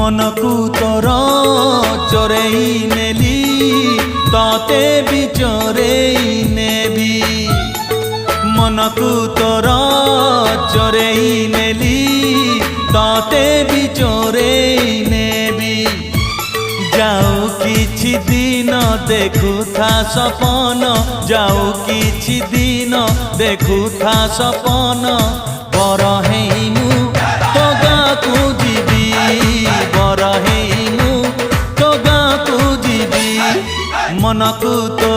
मनकु तोर चोरेई नेली ताते भी चोरेई नेबी मनकु तोर चोरेई नेली ताते भी चोरेई नेबी जाऊ किछि दिन देखुथा सपन जाऊ किछि दिन देखुथा सपन बर हेइमु तो गाँकु जीवी बर हेइमु तो गाँकु जीवी मनकु तो